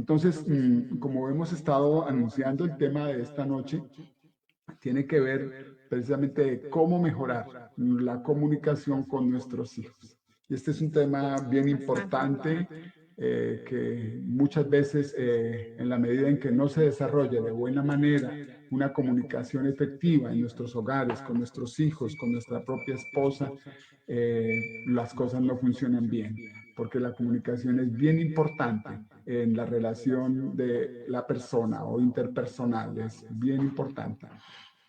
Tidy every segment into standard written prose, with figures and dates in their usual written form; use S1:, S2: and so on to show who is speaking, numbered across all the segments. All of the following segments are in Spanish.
S1: Entonces, como hemos estado anunciando, el tema de esta noche tiene que ver precisamente de cómo mejorar la comunicación con nuestros hijos. Y este es un tema bien importante que muchas veces, en la medida en que no se desarrolla de buena manera una comunicación efectiva en nuestros hogares, con nuestros hijos, con nuestra propia esposa, las cosas no funcionan bien, porque la comunicación es bien importante en la relación de la persona o interpersonal, es bien importante.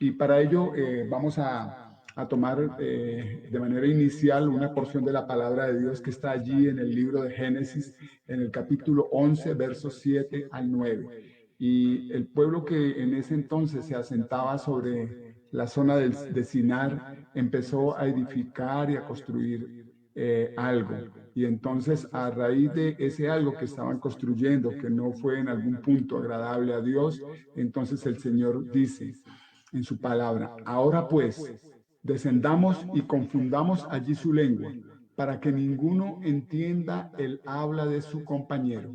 S1: Y para ello vamos a tomar de manera inicial una porción de la palabra de Dios que está allí en el libro de Génesis, en el capítulo 11, versos 7 al 9. Y el pueblo que en ese entonces se asentaba sobre la zona de Sinar empezó a edificar y a construir algo. Y entonces, a raíz de ese algo que estaban construyendo, que no fue en algún punto agradable a Dios, entonces el Señor dice en su palabra: ahora pues, descendamos y confundamos allí su lengua, para que ninguno entienda el habla de su compañero.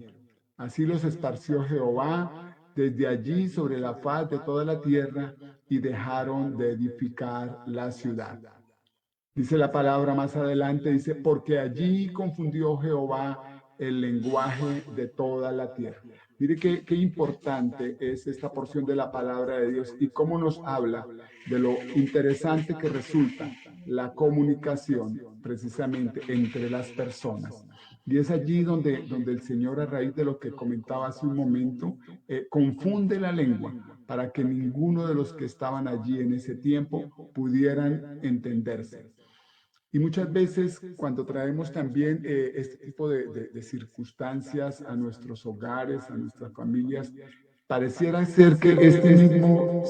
S1: Así los esparció Jehová desde allí sobre la faz de toda la tierra, y dejaron de edificar la ciudad. Dice la palabra más adelante, dice, porque allí confundió Jehová el lenguaje de toda la tierra. Mire qué importante es esta porción de la palabra de Dios y cómo nos habla de lo interesante que resulta la comunicación precisamente entre las personas. Y es allí donde el Señor, a raíz de lo que comentaba hace un momento, confunde la lengua para que ninguno de los que estaban allí en ese tiempo pudieran entenderse. Y muchas veces cuando traemos también este tipo de circunstancias a nuestros hogares, a nuestras familias, pareciera ser que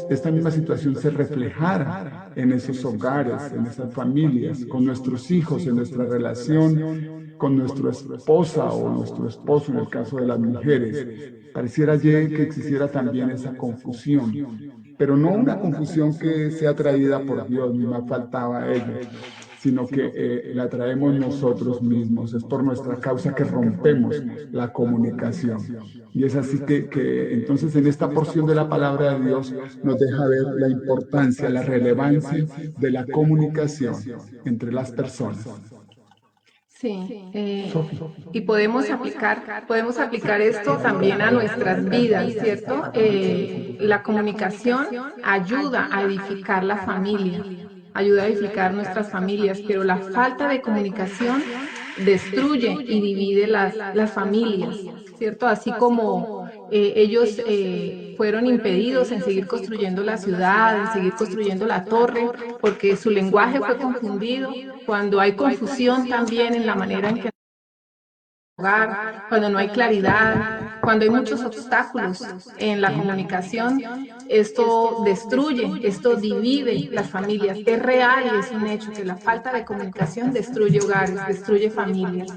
S1: esta misma situación se reflejara en esos hogares, en esas familias, con nuestros hijos, en nuestra relación con nuestra esposa o nuestro esposo, en el caso de las mujeres. Pareciera que existiera también esa confusión, pero no una confusión que sea traída por Dios, ni más faltaba ello, sino que la traemos nosotros mismos. Es por nuestra causa que rompemos la comunicación. Y es así que entonces en esta porción de la palabra de Dios nos deja ver la importancia, la relevancia de la comunicación entre las personas.
S2: Sí,
S1: Sofi.
S2: y podemos aplicar esto también a nuestras vidas, ¿cierto? La comunicación ayuda a edificar la familia, ayuda a edificar nuestras familias, pero la falta de comunicación destruye y divide las familias, ¿cierto? Así como ellos fueron impedidos en seguir construyendo la ciudad, en seguir construyendo la torre, porque su lenguaje fue confundido. Cuando hay confusión también en la manera en que hogar, cuando no hay claridad, cuando hay muchos obstáculos en la comunicación, esto destruye, esto divide las familias. Es real y es un hecho que la falta de comunicación destruye hogares, destruye familias.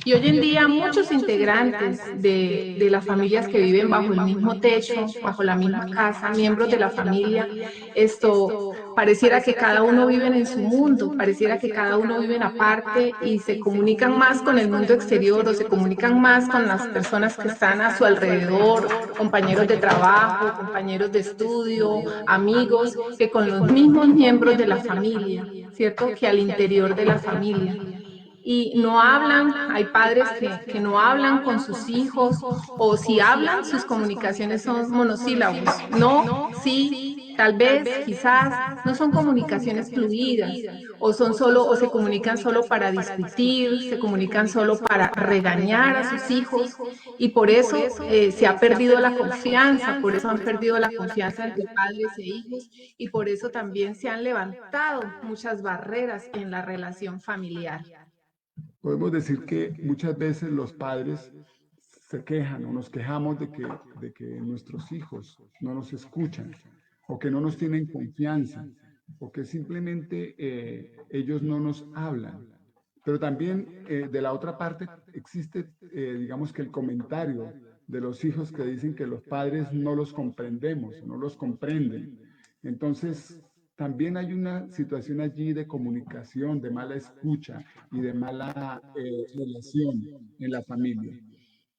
S2: Y hoy en día muchos integrantes de las familias que viven bajo el mismo techo, bajo la misma casa, miembros de la familia, esto pareciera que cada uno vive en su mundo, pareciera que cada uno vive en aparte y se comunican más con el mundo exterior o se comunican más con las personas que están a su alrededor, compañeros de trabajo, compañeros de estudio, amigos, que con los mismos miembros de la familia, ¿cierto? Que al interior de la familia. Y no hablan, hay padres que no hablan con sus hijos, o si hablan, sus comunicaciones son monosílabos, no, sí, tal vez, quizás, no son comunicaciones fluidas, o son solo, o se comunican solo para discutir, se comunican solo para regañar a sus hijos, y por eso se ha perdido la confianza, por eso han perdido la confianza entre padres e hijos, y por eso también se han levantado muchas barreras en la relación familiar.
S1: Podemos decir que muchas veces los padres se quejan o nos quejamos de que nuestros hijos no nos escuchan o que no nos tienen confianza o que simplemente ellos no nos hablan. Pero también de la otra parte existe, digamos que el comentario de los hijos que dicen que los padres no los comprendemos, no los comprenden. Entonces, también hay una situación allí de comunicación, de mala escucha y de mala relación en la familia.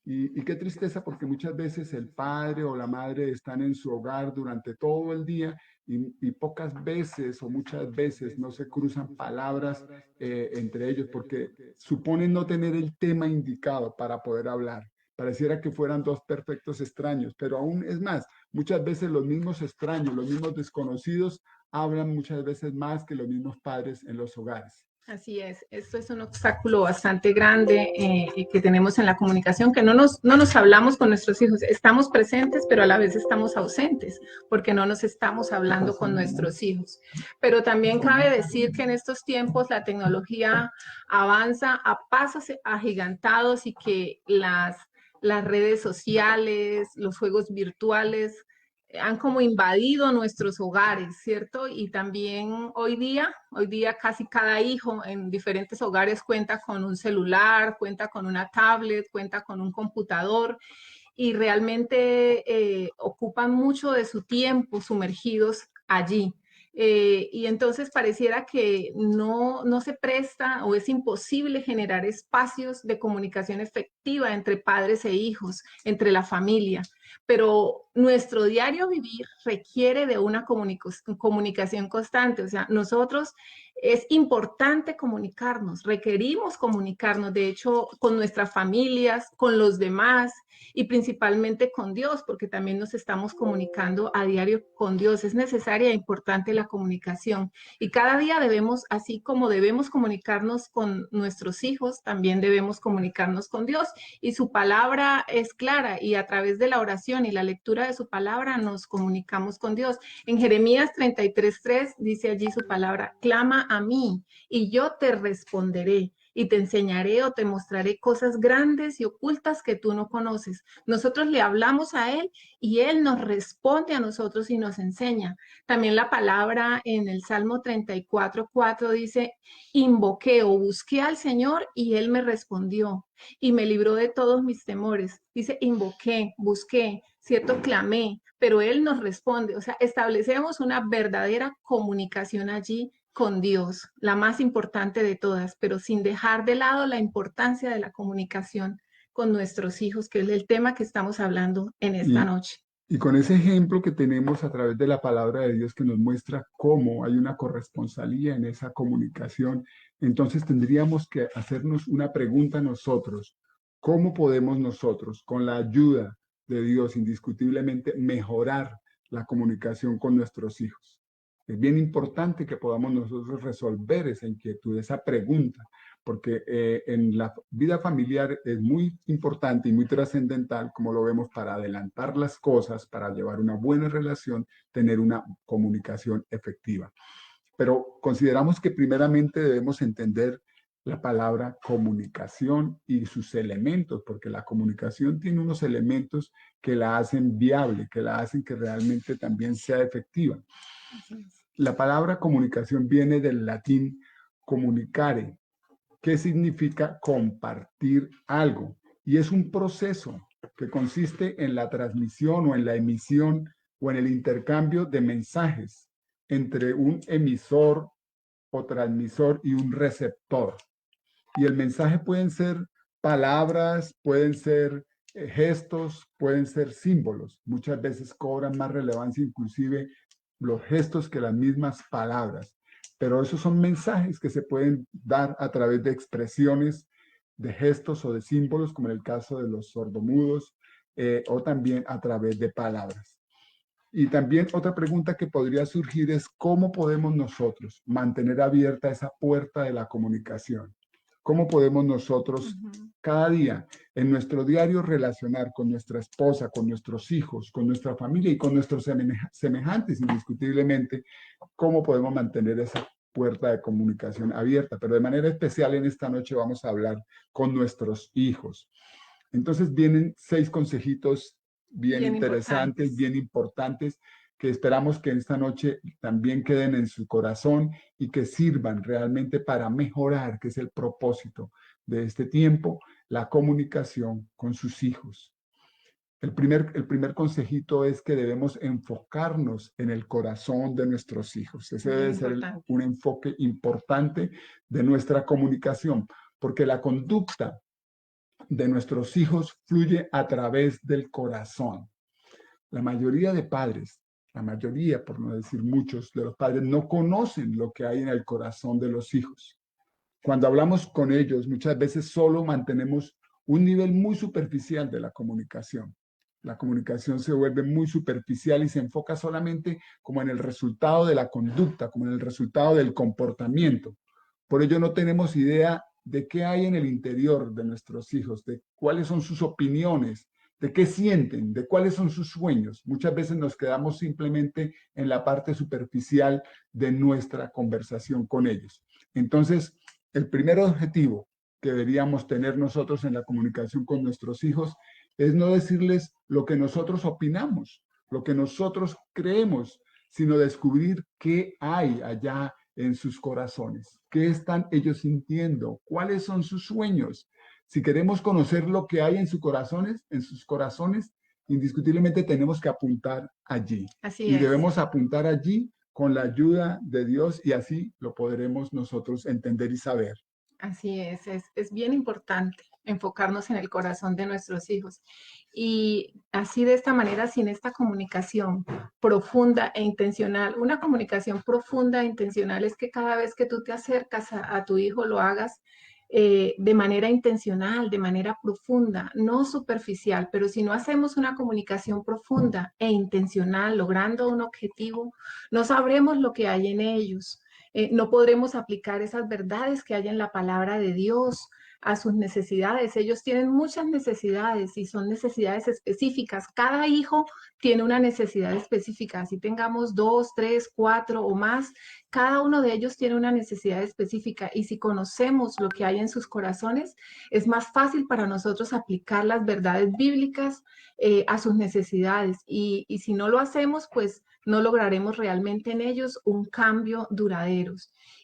S1: Y qué tristeza porque muchas veces el padre o la madre están en su hogar durante todo el día y pocas veces o muchas veces no se cruzan palabras entre ellos porque suponen no tener el tema indicado para poder hablar. Pareciera que fueran dos perfectos extraños, pero aún es más, muchas veces los mismos extraños, los mismos desconocidos hablan muchas veces más que los mismos padres en los hogares.
S2: Así es, esto es un obstáculo bastante grande que tenemos en la comunicación, que no nos hablamos con nuestros hijos, estamos presentes, pero a la vez estamos ausentes, porque no nos estamos hablando con nuestros hijos. Pero también cabe decir que en estos tiempos la tecnología avanza a pasos agigantados y que las redes sociales, los juegos virtuales, han como invadido nuestros hogares, ¿cierto? Y también hoy día casi cada hijo en diferentes hogares cuenta con un celular, cuenta con una tablet, cuenta con un computador y realmente ocupan mucho de su tiempo sumergidos allí. Y entonces pareciera que no se presta o es imposible generar espacios de comunicación efectiva entre padres e hijos, entre la familia. Pero nuestro diario vivir requiere de una comunicación constante. O sea, nosotros es importante comunicarnos, requerimos comunicarnos, de hecho, con nuestras familias, con los demás y principalmente con Dios, porque también nos estamos comunicando a diario con Dios. Es necesaria e importante la comunicación. Y cada día debemos, así como debemos comunicarnos con nuestros hijos, también debemos comunicarnos con Dios. Y su palabra es clara y a través de la oración y la lectura de su palabra nos comunicamos con Dios. En Jeremías 33:3 dice allí su palabra, clama a mí y yo te responderé y te enseñaré o te mostraré cosas grandes y ocultas que tú no conoces. Nosotros le hablamos a Él y Él nos responde a nosotros y nos enseña. También la palabra en el Salmo 34:4 dice, invoqué o busqué al Señor y Él me respondió y me libró de todos mis temores. Dice, invoqué, busqué, cierto, clamé, pero Él nos responde. O sea, establecemos una verdadera comunicación allí con Dios, la más importante de todas, pero sin dejar de lado la importancia de la comunicación con nuestros hijos, que es el tema que estamos hablando en esta
S1: Y,
S2: noche.
S1: y con ese ejemplo que tenemos a través de la palabra de Dios que nos muestra cómo hay una corresponsalía en esa comunicación, entonces tendríamos que hacernos una pregunta nosotros. ¿Cómo podemos nosotros, con la ayuda de Dios, indiscutiblemente mejorar la comunicación con nuestros hijos? Es bien importante que podamos nosotros resolver esa inquietud, esa pregunta, porque en la vida familiar es muy importante y muy trascendental, como lo vemos, para adelantar las cosas, para llevar una buena relación, tener una comunicación efectiva. Pero consideramos que primeramente debemos entender la palabra comunicación y sus elementos, porque la comunicación tiene unos elementos que la hacen viable, que la hacen que realmente también sea efectiva. La palabra comunicación viene del latín comunicare, que significa compartir algo. Y es un proceso que consiste en la transmisión o en la emisión o en el intercambio de mensajes entre un emisor o transmisor y un receptor. Y el mensaje pueden ser palabras, pueden ser gestos, pueden ser símbolos. Muchas veces cobran más relevancia inclusive los gestos que las mismas palabras. Pero esos son mensajes que se pueden dar a través de expresiones, de gestos o de símbolos, como en el caso de los sordomudos, o también a través de palabras. Y también otra pregunta que podría surgir es cómo podemos nosotros mantener abierta esa puerta de la comunicación. ¿Cómo podemos nosotros cada día en nuestro diario relacionar con nuestra esposa, con nuestros hijos, con nuestra familia y con nuestros semejantes indiscutiblemente? ¿Cómo podemos mantener esa puerta de comunicación abierta? Pero de manera especial en esta noche vamos a hablar con nuestros hijos. Entonces vienen 6 consejitos bien
S2: Bien
S1: interesantes,
S2: importantes.
S1: bien importantes, que esperamos que esta noche también queden en su corazón y que sirvan realmente para mejorar, que es el propósito de este tiempo, la comunicación con sus hijos. El primer consejito es que debemos enfocarnos en el corazón de nuestros hijos. Ese
S2: Bien
S1: debe ser
S2: importante.
S1: un enfoque importante de nuestra comunicación, porque la conducta de nuestros hijos fluye a través del corazón. La mayoría de padres, la mayoría, por no decir muchos, de los padres no conocen lo que hay en el corazón de los hijos. Cuando hablamos con ellos, muchas veces solo mantenemos un nivel muy superficial de la comunicación. La comunicación se vuelve muy superficial y se enfoca solamente como en el resultado de la conducta, como en el resultado del comportamiento. Por ello no tenemos idea de qué hay en el interior de nuestros hijos, de cuáles son sus opiniones, de qué sienten, de cuáles son sus sueños. Muchas veces nos quedamos simplemente en la parte superficial de nuestra conversación con ellos. Entonces, el primer objetivo que deberíamos tener nosotros en la comunicación con nuestros hijos es no decirles lo que nosotros opinamos, lo que nosotros creemos, sino descubrir qué hay allá en sus corazones, qué están ellos sintiendo, cuáles son sus sueños. Si queremos conocer lo que hay en sus corazones, indiscutiblemente tenemos que apuntar allí.
S2: Así
S1: Y
S2: es.
S1: debemos apuntar allí con la ayuda de Dios y así lo podremos nosotros entender y saber.
S2: Así es bien importante enfocarnos en el corazón de nuestros hijos. Y así de esta manera, sin esta comunicación profunda e intencional, una comunicación profunda e intencional es que cada vez que tú te acercas a tu hijo lo hagas de manera intencional, de manera profunda, no superficial, pero si no hacemos una comunicación profunda e intencional, logrando un objetivo, no sabremos lo que hay en ellos. No podremos aplicar esas verdades que hay en la palabra de Dios a sus necesidades. Ellos tienen muchas necesidades y son necesidades específicas. Cada hijo tiene una necesidad específica. Así tengamos 2, 3, 4 o más, cada uno de ellos tiene una necesidad específica y si conocemos lo que hay en sus corazones, es más fácil para nosotros aplicar las verdades bíblicas a sus necesidades. Y si no lo hacemos, pues no lograremos realmente en ellos un cambio duradero.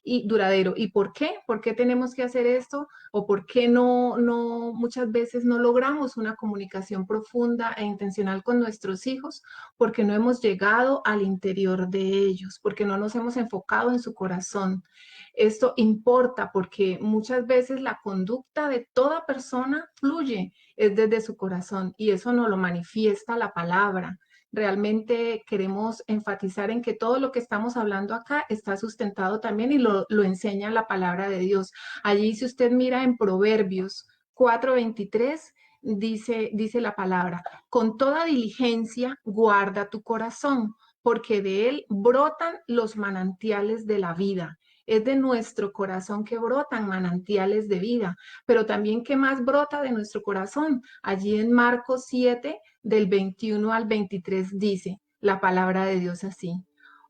S2: ¿Y por qué? ¿Por qué tenemos que hacer esto? ¿O por qué muchas veces no logramos una comunicación profunda e intencional con nuestros hijos? Porque no hemos llegado al interior de ellos, porque no nos hemos enfocado en su corazón. Esto importa porque muchas veces la conducta de toda persona fluye, es desde su corazón y eso nos lo manifiesta la palabra. Realmente queremos enfatizar en que todo lo que estamos hablando acá está sustentado también y lo enseña la palabra de Dios. Allí, si usted mira en Proverbios 4:23, dice la palabra, con toda diligencia guarda tu corazón, porque de él brotan los manantiales de la vida. Es de nuestro corazón que brotan manantiales de vida, pero también ¿qué más brota de nuestro corazón? Allí en Marcos 7, del 21 al 23 dice la palabra de Dios así.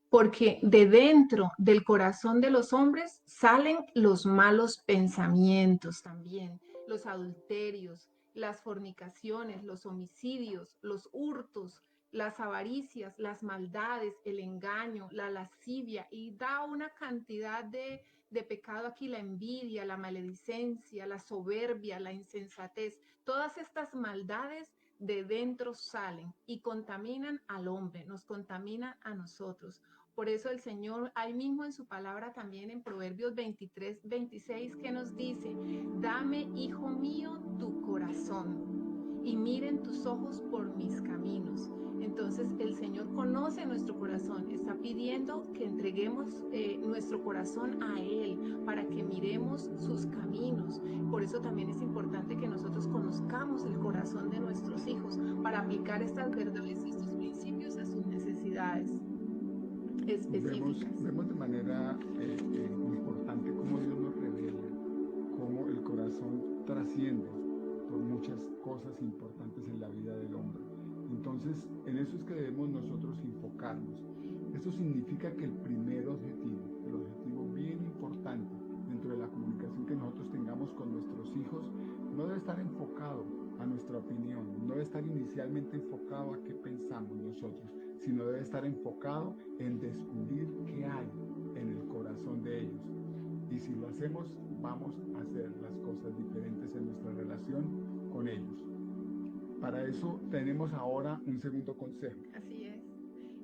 S2: Porque de dentro del corazón de los hombres salen los malos pensamientos también, los adulterios, las fornicaciones, los homicidios, los hurtos, las avaricias, las maldades, el engaño, la lascivia, y da una cantidad de pecado aquí, la envidia, la maledicencia, la soberbia, la insensatez. Todas estas maldades de dentro salen y contaminan al hombre, nos contaminan a nosotros. Por eso el Señor, ahí mismo en su palabra también en Proverbios 23:26, que nos dice, dame, hijo mío, tu corazón y miren tus ojos por mis caminos. Entonces el Señor conoce nuestro corazón, está pidiendo que entreguemos nuestro corazón a Él para que miremos sus caminos. Por eso también es importante que nosotros conozcamos el corazón de nuestros hijos para aplicar estas verdades y estos principios a sus necesidades específicas.
S1: Vemos de manera importante cómo Dios nos revela, cómo el corazón trasciende por muchas cosas importantes en la vida del hombre. Entonces, en eso es que debemos nosotros enfocarnos. Esto significa que el primer objetivo, el objetivo bien importante dentro de la comunicación que nosotros tengamos con nuestros hijos, no debe estar enfocado a nuestra opinión, no debe estar inicialmente enfocado a qué pensamos nosotros, sino debe estar enfocado en descubrir qué hay en el corazón de ellos. Y si lo hacemos, vamos a hacer las cosas diferentes en nuestra relación con ellos. Para eso tenemos ahora un segundo consejo.
S2: Así es.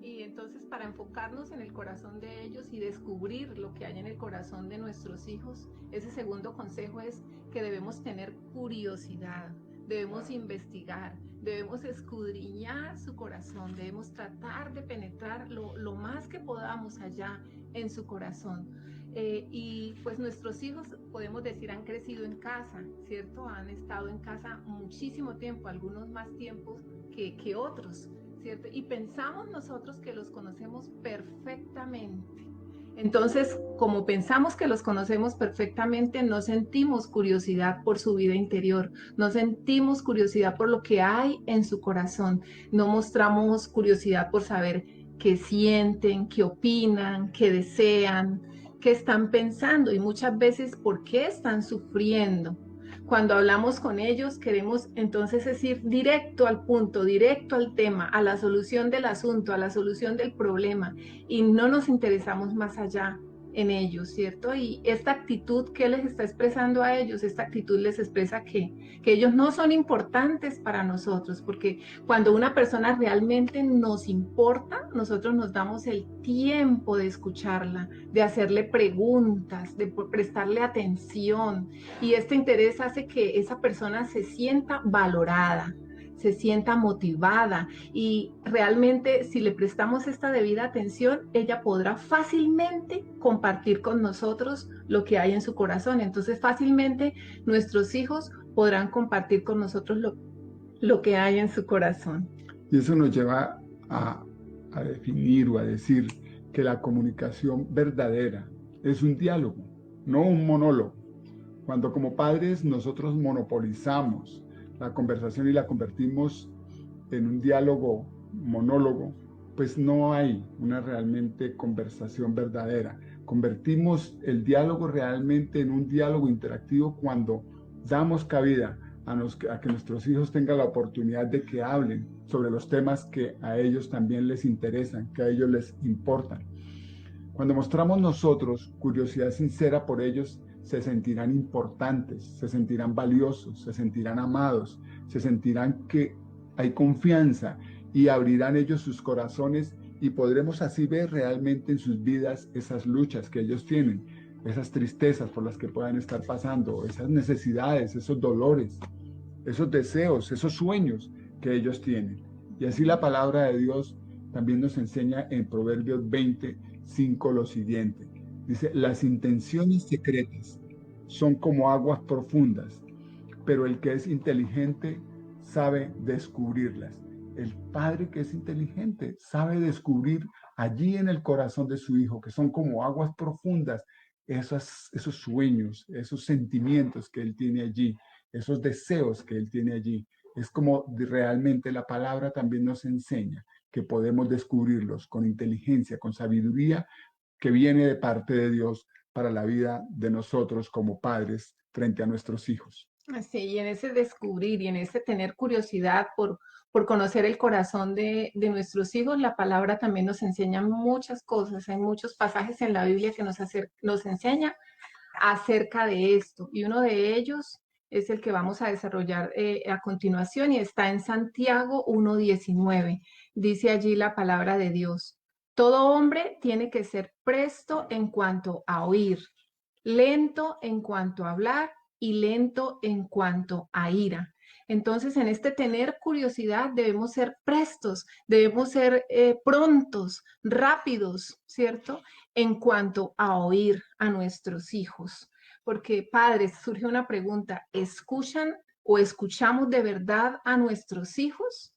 S2: Y entonces para enfocarnos en el corazón de ellos y descubrir lo que hay en el corazón de nuestros hijos, ese segundo consejo es que debemos tener curiosidad, debemos investigar, debemos escudriñar su corazón, debemos tratar de penetrar lo más que podamos allá en su corazón. Y pues nuestros hijos, podemos decir, han crecido en casa, ¿cierto? Han estado en casa muchísimo tiempo, algunos más tiempos que otros, ¿cierto? Y pensamos nosotros que los conocemos perfectamente. Entonces, como pensamos que los conocemos perfectamente, no sentimos curiosidad por su vida interior, no sentimos curiosidad por lo que hay en su corazón, no mostramos curiosidad por saber qué sienten, qué opinan, qué desean, qué están pensando y muchas veces por qué están sufriendo. Cuando hablamos con ellos, queremos entonces decir directo al punto, directo al tema, a la solución del asunto, a la solución del problema, y no nos interesamos más allá en ellos, ¿cierto? Y esta actitud que les está expresando a ellos, esta actitud les expresa que ellos no son importantes para nosotros, porque cuando una persona realmente nos importa, nosotros nos damos el tiempo de escucharla, de hacerle preguntas, de prestarle atención, y este interés hace que esa persona se sienta valorada, se sienta motivada y realmente si le prestamos esta debida atención, ella podrá fácilmente compartir con nosotros lo que hay en su corazón. Entonces fácilmente nuestros hijos podrán compartir con nosotros lo que hay en su corazón.
S1: Y eso nos lleva a definir o a decir que la comunicación verdadera es un diálogo, no un monólogo. Cuando como padres nosotros monopolizamos la conversación y la convertimos en un diálogo monólogo, pues no hay una realmente conversación verdadera. Convertimos el diálogo realmente en un diálogo interactivo cuando damos cabida a que nuestros hijos tengan la oportunidad de que hablen sobre los temas que a ellos también les interesan, que a ellos les importan. Cuando mostramos nosotros curiosidad sincera por ellos, se sentirán importantes, se sentirán valiosos, se sentirán amados, se sentirán que hay confianza y abrirán ellos sus corazones y podremos así ver realmente en sus vidas esas luchas que ellos tienen, esas tristezas por las que puedan estar pasando, esas necesidades, esos dolores, esos deseos, esos sueños que ellos tienen. Y así la palabra de Dios también nos enseña en Proverbios 20:5 lo siguiente. Dice, las intenciones secretas son como aguas profundas, pero el que es inteligente sabe descubrirlas. El padre que es inteligente sabe descubrir allí en el corazón de su hijo, que son como aguas profundas, esos sueños, esos sentimientos que él tiene allí, esos deseos que él tiene allí. Es como realmente la palabra también nos enseña que podemos descubrirlos con inteligencia, con sabiduría, que viene de parte de Dios para la vida de nosotros como padres frente a nuestros hijos.
S2: Sí, y en ese descubrir y en ese tener curiosidad por conocer el corazón de nuestros hijos, la palabra también nos enseña muchas cosas. Hay muchos pasajes en la Biblia que nos enseña acerca de esto. Y uno de ellos es el que vamos a desarrollar a continuación y está en Santiago 1:19. Dice allí la palabra de Dios. Todo hombre tiene que ser presto en cuanto a oír, lento en cuanto a hablar y lento en cuanto a ira. Entonces, en este tener curiosidad debemos ser prestos, debemos ser prontos, rápidos, ¿cierto? En cuanto a oír a nuestros hijos. Porque, padres, surge una pregunta, ¿escuchan o escuchamos de verdad a nuestros hijos?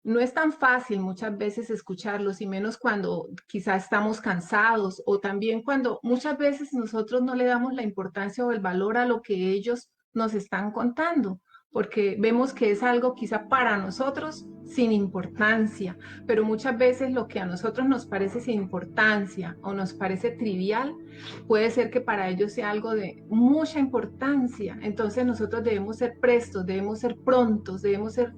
S2: No es tan fácil muchas veces escucharlos y menos cuando quizás estamos cansados o también cuando muchas veces nosotros no le damos la importancia o el valor a lo que ellos nos están contando, porque vemos que es algo quizá para nosotros sin importancia, pero muchas veces lo que a nosotros nos parece sin importancia o nos parece trivial, puede ser que para ellos sea algo de mucha importancia. Entonces nosotros debemos ser prestos, debemos ser prontos, debemos ser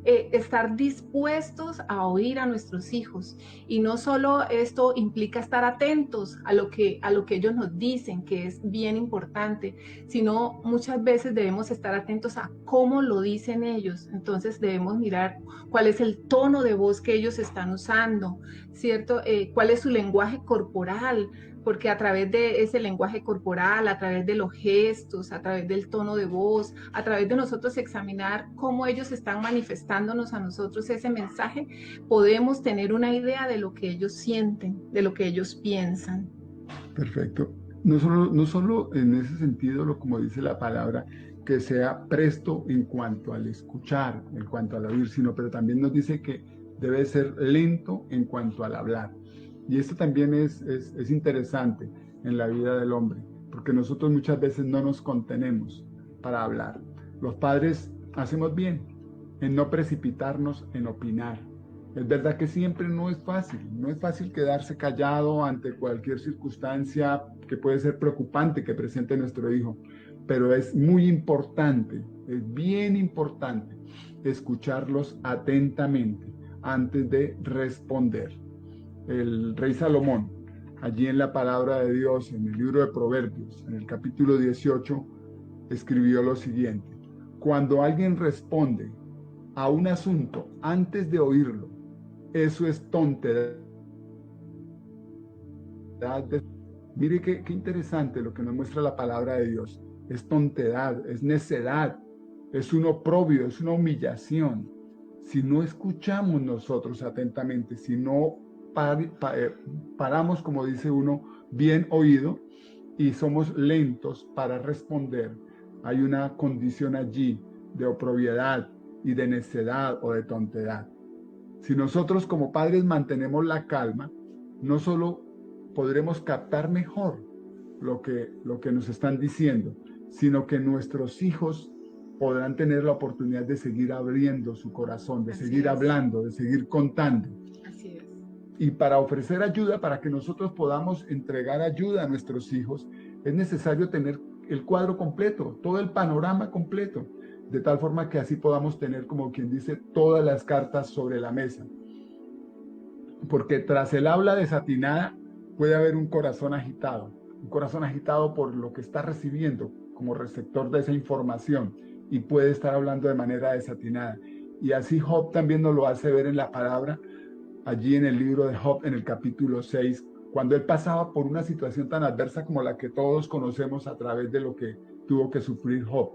S2: estar dispuestos a oír a nuestros hijos. Y no solo esto implica estar atentos a lo que ellos nos dicen, que es bien importante, sino muchas veces debemos estar atentos a cómo lo dicen ellos. Entonces debemos mirar cuál es el tono de voz que ellos están usando, ¿cierto? Cuál es su lenguaje corporal, porque a través de ese lenguaje corporal, a través de los gestos, a través del tono de voz, a través de nosotros examinar cómo ellos están manifestándonos a nosotros ese mensaje, podemos tener una idea de lo que ellos sienten, de lo que ellos piensan.
S1: Perfecto. No solo en ese sentido, como dice la palabra, que sea presto en cuanto al escuchar, en cuanto al oír, pero también nos dice que debe ser lento en cuanto al hablar. Y esto también es interesante en la vida del hombre, porque nosotros muchas veces no nos contenemos para hablar. Los padres hacemos bien en no precipitarnos en opinar. Es verdad que siempre no es fácil quedarse callado ante cualquier circunstancia que puede ser preocupante que presente nuestro hijo, pero es muy importante, es bien importante escucharlos atentamente antes de responder. El rey Salomón, allí en la palabra de Dios, en el libro de Proverbios, en el capítulo 18, escribió lo siguiente: cuando alguien responde a un asunto antes de oírlo, eso es tontedad. Mire qué interesante lo que nos muestra la palabra de Dios. Es tontedad, es necedad, es un oprobio, es una humillación. Si no escuchamos nosotros atentamente, si no paramos, como dice uno, bien oído, y somos lentos para responder, hay una condición allí de oprobiedad y de necedad o de tontedad. Si nosotros como padres mantenemos la calma, no solo podremos captar mejor lo que nos están diciendo, sino que nuestros hijos podrán tener la oportunidad de seguir abriendo su corazón, de seguir hablando, de seguir contando.
S2: Así es.
S1: Y para ofrecer ayuda, para que nosotros podamos entregar ayuda a nuestros hijos, es necesario tener el cuadro completo, todo el panorama completo, de tal forma que así podamos tener, como quien dice, todas las cartas sobre la mesa. Porque tras el habla desatinada puede haber un corazón agitado por lo que está recibiendo como receptor de esa información, y puede estar hablando de manera desatinada. Y así Job también nos lo hace ver en la palabra, allí en el libro de Job, en el capítulo 6, cuando él pasaba por una situación tan adversa como la que todos conocemos a través de lo que tuvo que sufrir Job.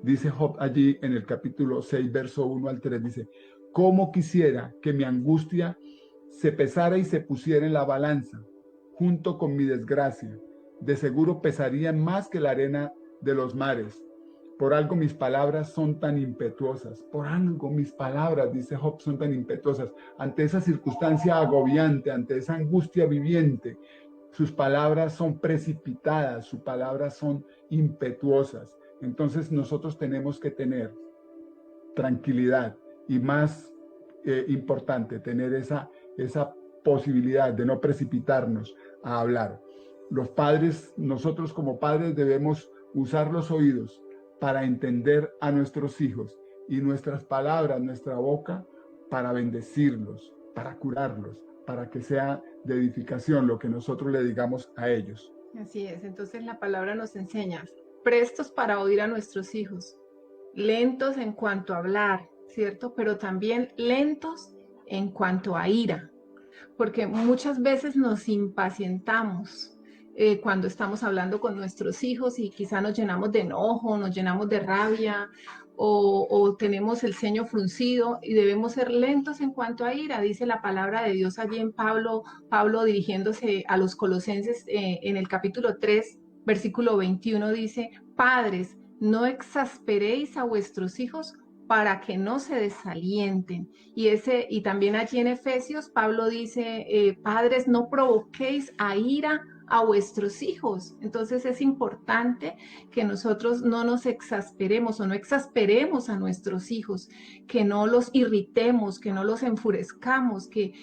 S1: Dice Job allí en el capítulo 6, verso 1 al 3, dice: ¿cómo quisiera que mi angustia se pesara y se pusiera en la balanza, junto con mi desgracia? De seguro pesarían más que la arena de los mares. Por algo mis palabras son tan impetuosas. Por algo mis palabras, dice Job, son tan impetuosas. Ante esa circunstancia agobiante, ante esa angustia viviente, sus palabras son precipitadas, sus palabras son impetuosas. Entonces nosotros tenemos que tener tranquilidad y, más importante, tener esa posibilidad de no precipitarnos a hablar. Los padres, nosotros como padres debemos usar los oídos para entender a nuestros hijos, y nuestras palabras, nuestra boca, para bendecirlos, para curarlos, para que sea de edificación lo que nosotros le digamos a ellos.
S2: Así es, entonces la palabra nos enseña: prestos para oír a nuestros hijos, lentos en cuanto a hablar, ¿cierto? Pero también lentos en cuanto a ira, porque muchas veces nos impacientamos cuando estamos hablando con nuestros hijos, y quizá nos llenamos de enojo, nos llenamos de rabia, o tenemos el ceño fruncido, y debemos ser lentos en cuanto a ira. Dice la palabra de Dios allí en Pablo dirigiéndose a los colosenses en el capítulo 3, versículo 21, dice: padres, no exasperéis a vuestros hijos para que no se desalienten. Y también allí en Efesios, Pablo dice: padres, no provoquéis a ira a vuestros hijos. Entonces es importante que nosotros no nos exasperemos, o no exasperemos a nuestros hijos, que no los irritemos, que no los enfurezcamos, que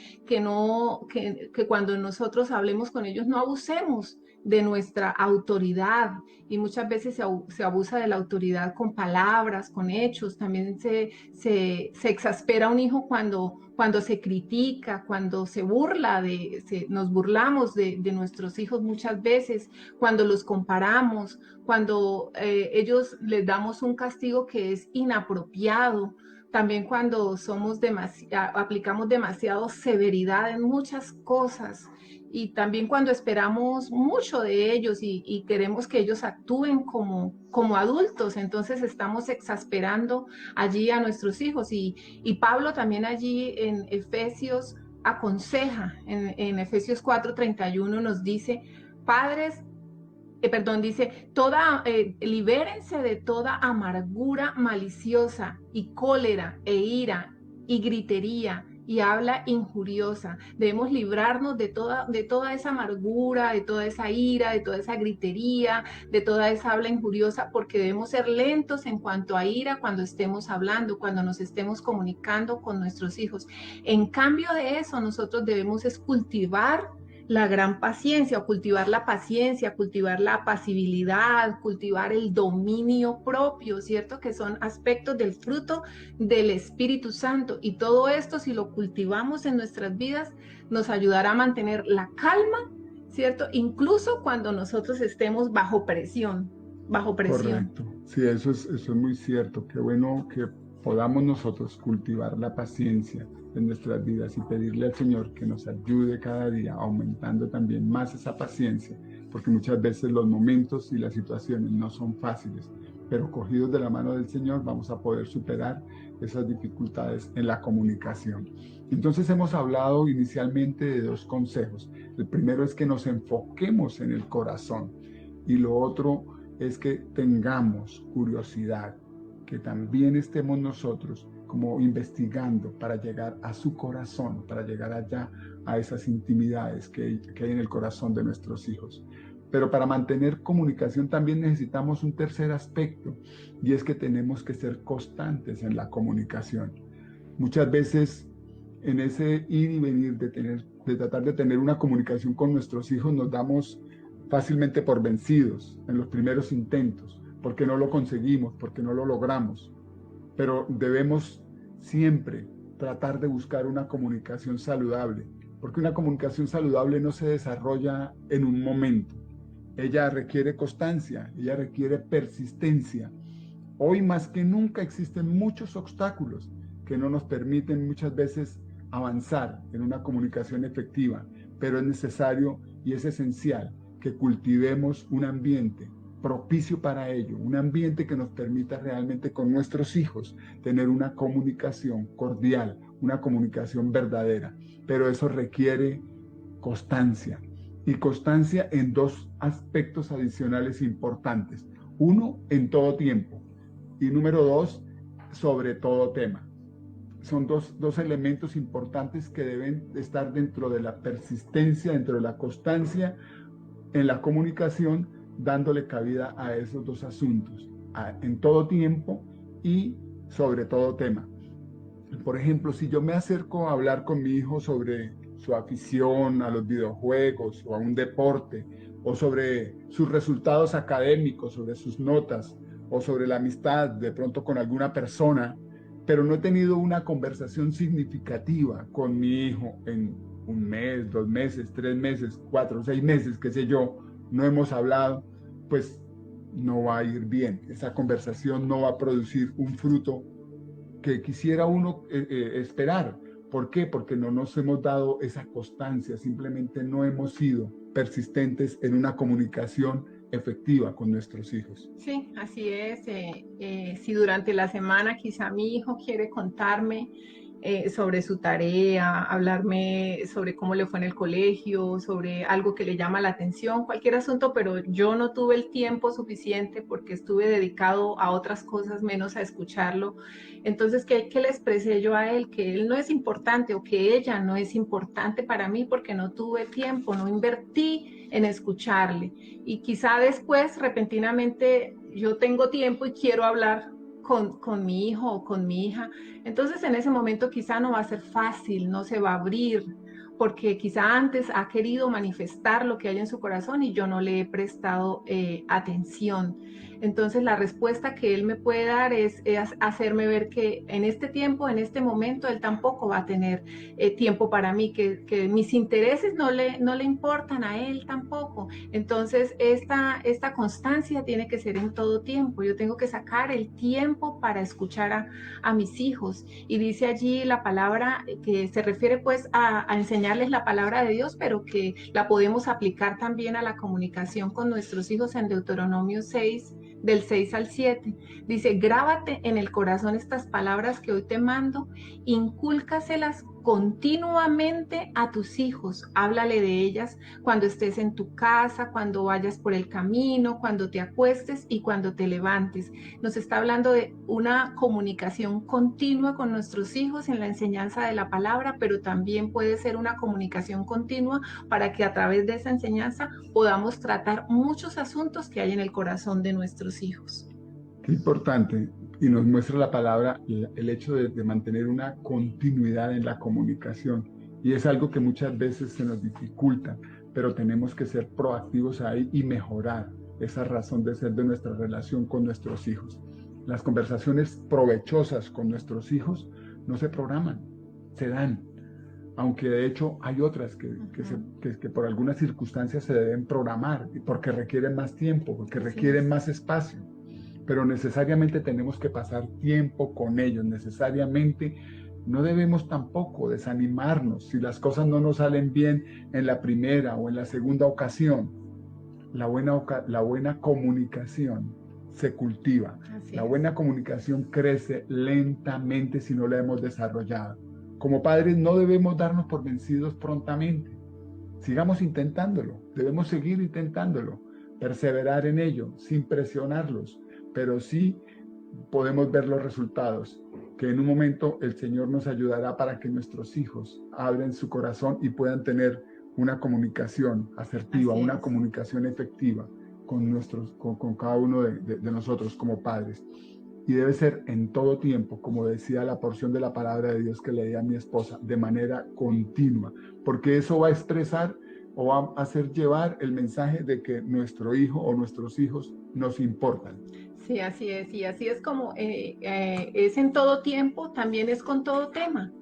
S2: cuando nosotros hablemos con ellos no abusemos de nuestra autoridad. Y muchas veces se abusa de la autoridad con palabras, con hechos. También se exaspera a un hijo cuando se critica, cuando se burla, nos burlamos de nuestros hijos muchas veces, cuando los comparamos, cuando ellos les damos un castigo que es inapropiado. También cuando aplicamos demasiado severidad en muchas cosas, y también cuando esperamos mucho de ellos y queremos que ellos actúen como adultos, entonces estamos exasperando allí a nuestros hijos. Y Pablo también allí en Efesios aconseja, en Efesios 4:31 nos dice, padres, dice, libérense de toda amargura maliciosa y cólera e ira y gritería y habla injuriosa. Debemos librarnos de toda esa amargura, de toda esa ira, de toda esa gritería, de toda esa habla injuriosa, porque debemos ser lentos en cuanto a ira cuando estemos hablando, cuando nos estemos comunicando con nuestros hijos. En cambio de eso, nosotros debemos es cultivar la gran paciencia, o cultivar la paciencia, cultivar la apacibilidad, cultivar el dominio propio, ¿cierto? Que son aspectos del fruto del Espíritu Santo. Y todo esto, si lo cultivamos en nuestras vidas, nos ayudará a mantener la calma, ¿cierto? Incluso cuando nosotros estemos bajo presión, bajo presión.
S1: Correcto. Sí, eso es muy cierto. Qué bueno que podamos nosotros cultivar la paciencia en nuestras vidas y pedirle al Señor que nos ayude cada día, aumentando también más esa paciencia, porque muchas veces los momentos y las situaciones no son fáciles, pero cogidos de la mano del Señor vamos a poder superar esas dificultades en la comunicación. Entonces hemos hablado inicialmente de dos consejos. El primero es que nos enfoquemos en el corazón y lo otro es que tengamos curiosidad, que también estemos nosotros como investigando para llegar a su corazón, para llegar allá a esas intimidades que hay en el corazón de nuestros hijos. Pero para mantener comunicación también necesitamos un tercer aspecto, y es que tenemos que ser constantes en la comunicación. Muchas veces en ese ir y venir de tratar de tener una comunicación con nuestros hijos nos damos fácilmente por vencidos en los primeros intentos, porque no lo conseguimos, porque no lo logramos. Pero debemos siempre tratar de buscar una comunicación saludable, porque una comunicación saludable no se desarrolla en un momento. Ella requiere constancia, ella requiere persistencia. Hoy más que nunca existen muchos obstáculos que no nos permiten muchas veces avanzar en una comunicación efectiva, pero es necesario y es esencial que cultivemos un ambiente propicio para ello, un ambiente que nos permita realmente con nuestros hijos tener una comunicación cordial, una comunicación verdadera, pero eso requiere constancia, y constancia en dos aspectos adicionales importantes. Uno, en todo tiempo, y número dos, sobre todo tema. Son dos elementos importantes que deben estar dentro de la persistencia, dentro de la constancia en la comunicación, dándole cabida a esos dos asuntos, en todo tiempo y sobre todo tema. Por ejemplo, si yo me acerco a hablar con mi hijo sobre su afición a los videojuegos o a un deporte, o sobre sus resultados académicos, sobre sus notas, o sobre la amistad de pronto con alguna persona, pero no he tenido una conversación significativa con mi hijo en un mes, 2 meses, 3 meses, 4, 6 meses, qué sé yo, no hemos hablado, pues no va a ir bien. Esa conversación no va a producir un fruto que quisiera uno esperar. ¿Por qué? Porque no nos hemos dado esa constancia, simplemente no hemos sido persistentes en una comunicación efectiva con nuestros hijos.
S2: Sí, así es. Si durante la semana quizá mi hijo quiere contarme sobre su tarea, hablarme sobre cómo le fue en el colegio, sobre algo que le llama la atención, cualquier asunto, pero yo no tuve el tiempo suficiente porque estuve dedicado a otras cosas menos a escucharlo. Entonces, ¿qué le expresé yo a él? Que él no es importante o que ella no es importante para mí porque no tuve tiempo, no invertí en escucharle. Y quizá después, repentinamente, yo tengo tiempo y quiero hablar con mi hijo o con mi hija. Entonces, en ese momento quizá no va a ser fácil, no se va a abrir, porque quizá antes ha querido manifestar lo que hay en su corazón y yo no le he prestado atención. Entonces la respuesta que él me puede dar es hacerme ver que en este tiempo, en este momento, él tampoco va a tener tiempo para mí, que mis intereses no le importan a él tampoco. Entonces esta constancia tiene que ser en todo tiempo. Yo tengo que sacar el tiempo para escuchar a mis hijos. Y dice allí la palabra que se refiere pues a enseñarles la palabra de Dios, pero que la podemos aplicar también a la comunicación con nuestros hijos en Deuteronomio 6, del 6 al 7. Dice, grábate en el corazón estas palabras que hoy te mando, incúlcaselas continuamente a tus hijos, háblale de ellas cuando estés en tu casa, cuando vayas por el camino, cuando te acuestes y cuando te levantes. Nos está hablando de una comunicación continua con nuestros hijos en la enseñanza de la palabra, pero también puede ser una comunicación continua para que a través de esa enseñanza podamos tratar muchos asuntos que hay en el corazón de nuestros hijos.
S1: Qué importante. Y nos muestra la palabra el hecho de mantener una continuidad en la comunicación. Y es algo que muchas veces se nos dificulta, pero tenemos que ser proactivos ahí y mejorar esa razón de ser de nuestra relación con nuestros hijos. Las conversaciones provechosas con nuestros hijos no se programan, se dan. Aunque de hecho hay otras que por algunas circunstancias se deben programar, porque requieren más tiempo, porque requieren más espacio. Pero necesariamente tenemos que pasar tiempo con ellos, necesariamente no debemos tampoco desanimarnos si las cosas no nos salen bien en la primera o en la segunda ocasión. La buena comunicación se cultiva. La buena comunicación crece lentamente si no la hemos desarrollado. Como padres no debemos darnos por vencidos prontamente. Sigamos intentándolo, debemos seguir intentándolo, perseverar en ello sin presionarlos, pero sí podemos ver los resultados, que en un momento el Señor nos ayudará para que nuestros hijos abran su corazón y puedan tener una comunicación asertiva, una comunicación efectiva con cada uno de nosotros como padres. Y debe ser en todo tiempo, como decía la porción de la palabra de Dios que leía a mi esposa, de manera continua, porque eso va a expresar o va a hacer llevar el mensaje de que nuestro hijo o nuestros hijos nos importan.
S2: Sí, así es, y así es como es en todo tiempo, también es con todo tema.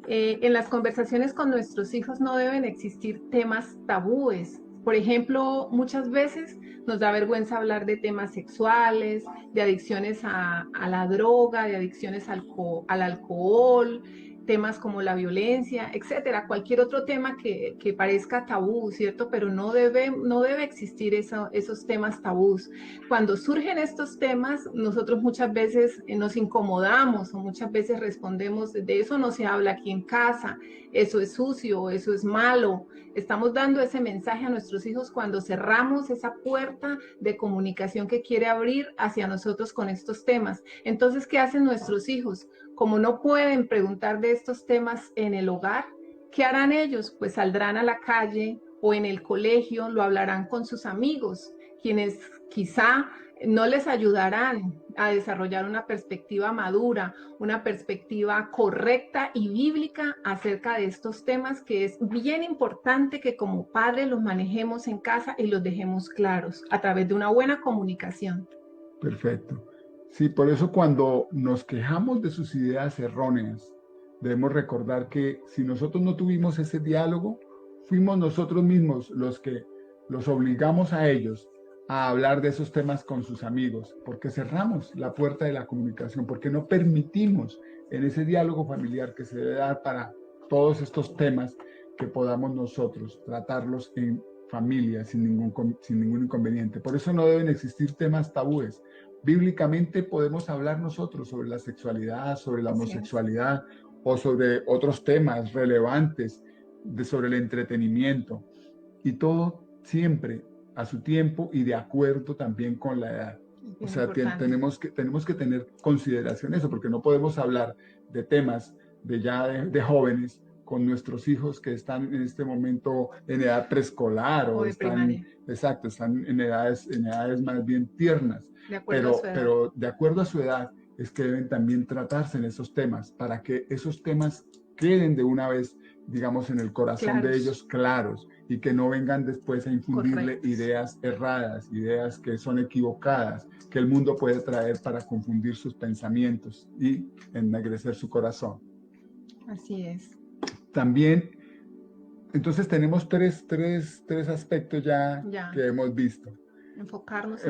S2: En las conversaciones con nuestros hijos no deben existir temas tabúes. Por ejemplo, muchas veces nos da vergüenza hablar de temas sexuales, de adicciones a la droga, de adicciones al alcohol, temas como la violencia, etcétera, cualquier otro tema que parezca tabú, ¿cierto? Pero no debe existir esos temas tabús. Cuando surgen estos temas, nosotros muchas veces nos incomodamos o muchas veces respondemos, de eso no se habla aquí en casa, eso es sucio, eso es malo. Estamos dando ese mensaje a nuestros hijos cuando cerramos esa puerta de comunicación que quiere abrir hacia nosotros con estos temas. Entonces, ¿qué hacen nuestros hijos? Como no pueden preguntar de estos temas en el hogar, ¿qué harán ellos? Pues saldrán a la calle o en el colegio, lo hablarán con sus amigos, quienes quizá no les ayudarán a desarrollar una perspectiva madura, una perspectiva correcta y bíblica acerca de estos temas, que es bien importante que como padres los manejemos en casa y los dejemos claros a través de una buena comunicación.
S1: Perfecto. Sí, por eso cuando nos quejamos de sus ideas erróneas, debemos recordar que si nosotros no tuvimos ese diálogo, fuimos nosotros mismos los que los obligamos a ellos a hablar de esos temas con sus amigos, porque cerramos la puerta de la comunicación, porque no permitimos en ese diálogo familiar que se debe dar para todos estos temas que podamos nosotros tratarlos en familia sin ningún inconveniente. Por eso no deben existir temas tabúes. Bíblicamente podemos hablar nosotros sobre la sexualidad, sobre la homosexualidad o sobre otros temas relevantes sobre el entretenimiento, y todo siempre a su tiempo y de acuerdo también con la edad. O sea, tenemos que tener consideración eso, porque no podemos hablar de temas de jóvenes con nuestros hijos que están en este momento en edad preescolar o están en edades más bien tiernas, pero de acuerdo a su edad es que deben también tratarse en esos temas, para que esos temas queden de una vez, digamos, en el corazón de ellos claros, y que no vengan después a infundirle ideas erradas, ideas que son equivocadas, que el mundo puede traer para confundir sus pensamientos y ennegrecer su corazón.
S2: Así es.
S1: También, entonces tenemos tres aspectos ya que hemos visto.
S2: Enfocarnos